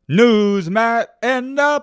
News, Matt, and the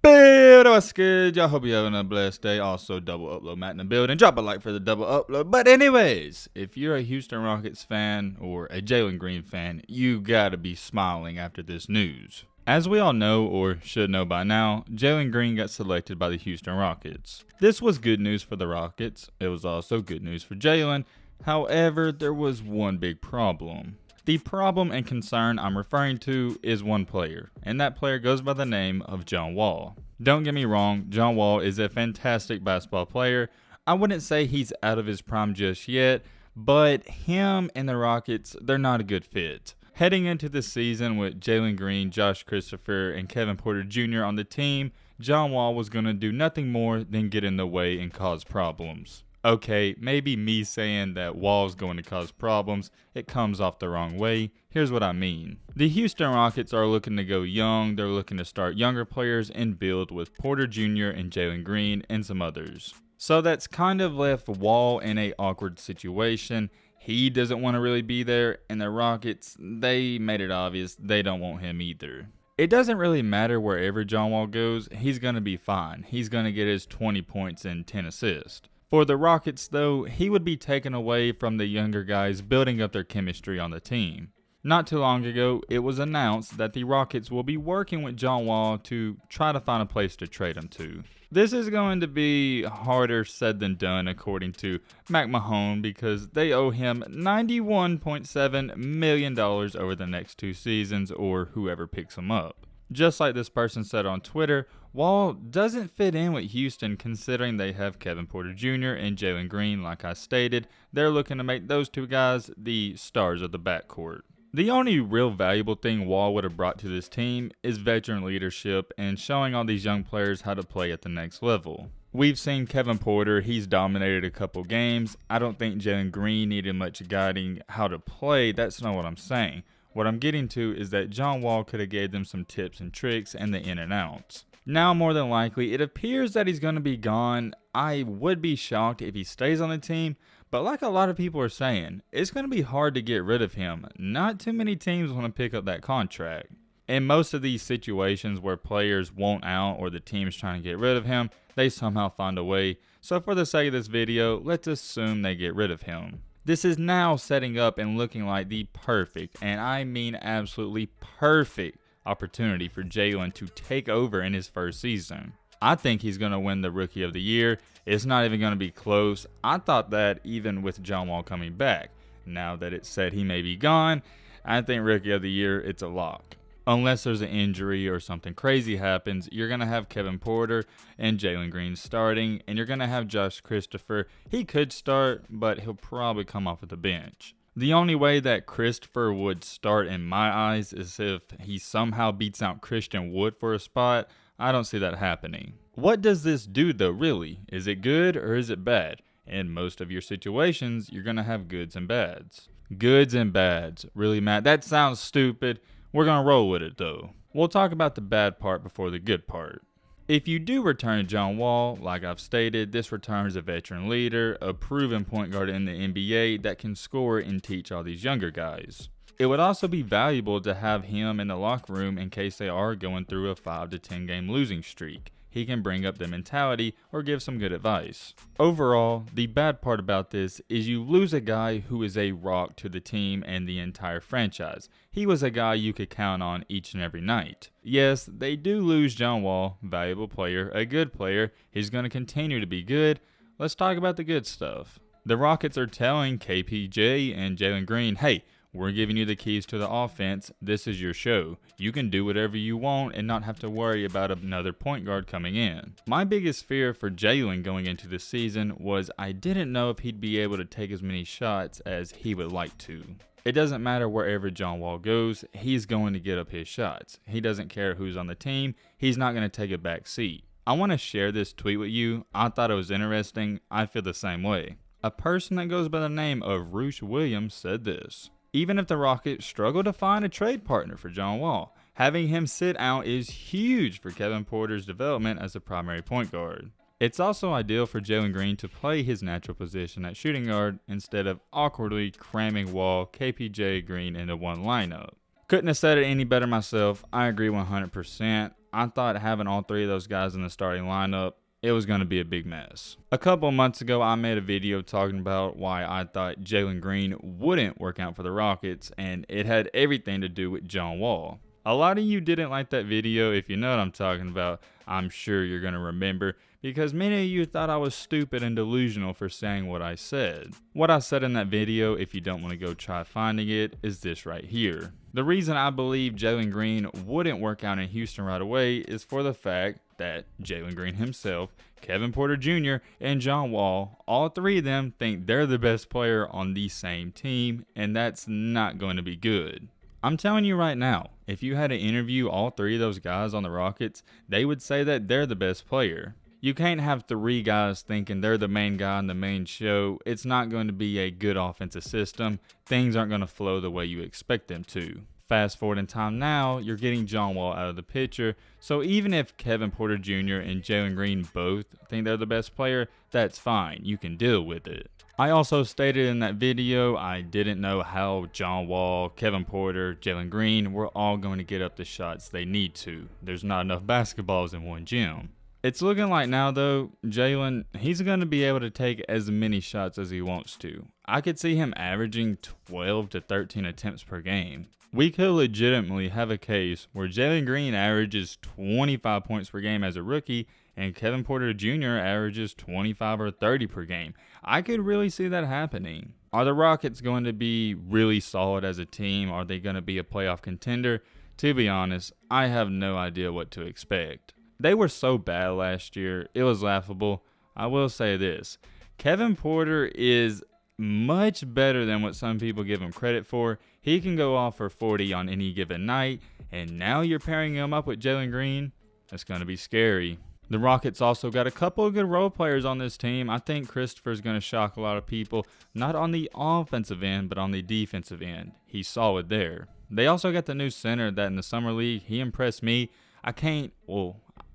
build. What's good? Y'all hope you're having a blessed day. Also, double upload Matt in the building. Drop a like for the double upload. But anyways, if you're a Houston Rockets fan or a Jalen Green fan, you gotta be smiling after this news. As we all know, or should know by now, Jalen Green got selected by the Houston Rockets. This was good news for the Rockets. It was also good news for Jalen. However, there was one big problem. The problem and concern I'm referring to is one player, and that player goes by the name of John Wall. Don't get me wrong, John Wall is a fantastic basketball player. I wouldn't say he's out of his prime just yet, but him and the Rockets, they're not a good fit. Heading into the season with Jalen Green, Josh Christopher, and Kevin Porter Jr. on the team, John Wall was going to do nothing more than get in the way and cause problems. Okay, maybe me saying that Wall's going to cause problems, it comes off the wrong way. Here's what I mean. The Houston Rockets are looking to go young. They're looking to start younger players and build with Porter Jr. and Jalen Green and some others. So that's kind of left Wall in an awkward situation. He doesn't want to really be there, and the Rockets, they made it obvious they don't want him either. It doesn't really matter wherever John Wall goes, he's going to be fine. He's going to get his 20 points and 10 assists. For the Rockets, though, he would be taken away from the younger guys building up their chemistry on the team. Not too long ago, it was announced that the Rockets will be working with John Wall to try to find a place to trade him to. This is going to be harder said than done, according to McMahon, because they owe him $91.7 million over the next 2 seasons, or whoever picks him up. Just like this person said on Twitter, Wall doesn't fit in with Houston considering they have Kevin Porter Jr. and Jalen Green. Like I stated, they're looking to make those two guys the stars of the backcourt. The only real valuable thing Wall would have brought to this team is veteran leadership and showing all these young players how to play at the next level. We've seen Kevin Porter, he's dominated a couple games. I don't think Jalen Green needed much guiding how to play. That's not what I'm saying. What I'm getting to is that John Wall could have gave them some tips and tricks and the in and outs. Now, more than likely, it appears that he's going to be gone. I would be shocked if he stays on the team, but like a lot of people are saying, it's going to be hard to get rid of him. Not too many teams want to pick up that contract. In most of these situations where players want out or the team is trying to get rid of him, they somehow find a way. So for the sake of this video, let's assume they get rid of him. This is now setting up and looking like the perfect, and I mean absolutely perfect, opportunity for Jalen to take over in his first season. I think he's going to win the Rookie of the Year. It's not even going to be close. I thought that even with John Wall coming back. Now that it's said he may be gone, I think Rookie of the Year, it's a lock. Unless there's an injury or something crazy happens, you're going to have Kevin Porter and Jalen Green starting, and you're going to have Josh Christopher. He could start, but he'll probably come off of the bench. The only way that Christopher would start in my eyes is if he somehow beats out Christian Wood for a spot. I don't see that happening. What does this do though, really? Is it good or is it bad? In most of your situations, you're going to have goods and bads. Goods and bads. Really, Matt? That sounds stupid. We're going to roll with it though. We'll talk about the bad part before the good part. If you do return John Wall, like I've stated, this returns a veteran leader, a proven point guard in the NBA that can score and teach all these younger guys. It would also be valuable to have him in the locker room in case they are going through a 5 to 10 game losing streak. He can bring up the mentality or give some good advice. Overall, the bad part about this is you lose a guy who is a rock to the team and the entire franchise. He was a guy you could count on each and every night. Yes, they do lose John Wall, valuable player, a good player. He's going to continue to be good. Let's talk about the good stuff. The Rockets are telling KPJ and Jalen Green, hey, we're giving you the keys to the offense. This is your show. You can do whatever you want and not have to worry about another point guard coming in. My biggest fear for Jalen going into this season was I didn't know if he'd be able to take as many shots as he would like to. It doesn't matter wherever John Wall goes, he's going to get up his shots. He doesn't care who's on the team. He's not going to take a back seat. I want to share this tweet with you. I thought it was interesting. I feel the same way. A person that goes by the name of Roosh Williams said this. Even if the Rockets struggle to find a trade partner for John Wall, having him sit out is huge for Kevin Porter's development as a primary point guard. It's also ideal for Jalen Green to play his natural position at shooting guard instead of awkwardly cramming Wall, KPJ, Green into one lineup. Couldn't have said it any better myself. I agree 100%. I thought having all three of those guys in the starting lineup, it was going to be a big mess. A couple of months ago, I made a video talking about why I thought Jalen Green wouldn't work out for the Rockets, and it had everything to do with John Wall. A lot of you didn't like that video. If you know what I'm talking about, I'm sure you're going to remember, because many of you thought I was stupid and delusional for saying what I said. What I said in that video, if you don't want to go try finding it, is this right here. The reason I believe Jalen Green wouldn't work out in Houston right away is for the fact that Jalen Green himself, Kevin Porter Jr., and John Wall, all three of them think they're the best player on the same team, and that's not going to be good. I'm telling you right now, if you had to interview all three of those guys on the Rockets, they would say that they're the best player. You can't have three guys thinking they're the main guy on the main show. It's not going to be a good offensive system. Things aren't going to flow the way you expect them to. Fast forward in time now, you're getting John Wall out of the picture. So even if Kevin Porter Jr. and Jalen Green both think they're the best player, that's fine. You can deal with it. I also stated in that video I didn't know how John Wall, Kevin Porter, Jalen Green were all going to get up the shots they need to. There's not enough basketballs in one gym. It's looking like now, though, Jalen, he's going to be able to take as many shots as he wants to. I could see him averaging 12 to 13 attempts per game. We could legitimately have a case where Jalen Green averages 25 points per game as a rookie and Kevin Porter Jr. averages 25 or 30 per game. I could really see that happening. Are the Rockets going to be really solid as a team? Are they going to be a playoff contender? To be honest, I have no idea what to expect. They were so bad last year, it was laughable. I will say this, Kevin Porter is much better than what some people give him credit for. He can go off for 40 on any given night, and now you're pairing him up with Jalen Green. That's going to be scary. The Rockets also got a couple of good role players on this team. I think Christopher's going to shock a lot of people, not on the offensive end, but on the defensive end. He's solid there. They also got the new center that in the summer league, he impressed me.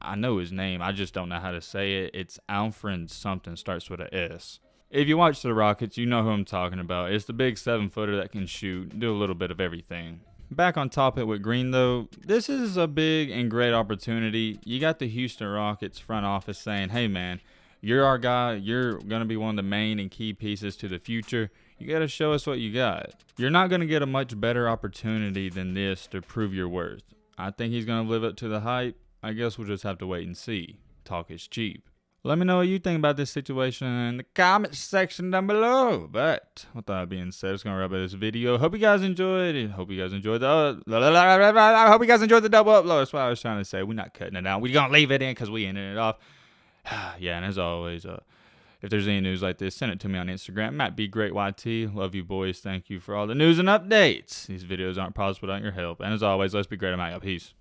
I know his name. I just don't know how to say it. It's Alfred something, starts with a S. If you watch the Rockets, you know who I'm talking about. It's the big 7-footer that can shoot, do a little bit of everything. Back on topic with Green, though, this is a big and great opportunity. You got the Houston Rockets front office saying, hey, man, you're our guy. You're going to be one of the main and key pieces to the future. You got to show us what you got. You're not going to get a much better opportunity than this to prove your worth. I think he's going to live up to the hype. I guess we'll just have to wait and see. Talk is cheap. Let me know what you think about this situation in the comment section down below. But with that being said, it's gonna wrap up this video. Hope you guys enjoyed it. Hope you guys enjoyed the double upload. That's what I was trying to say. We're not cutting it out. We're gonna leave it in because we ended it off. Yeah, and as always, if there's any news like this, send it to me on Instagram. MattBGreatYT. Love you boys. Thank you for all the news and updates. These videos aren't possible without your help. And as always, let's be great. I'm out. Peace.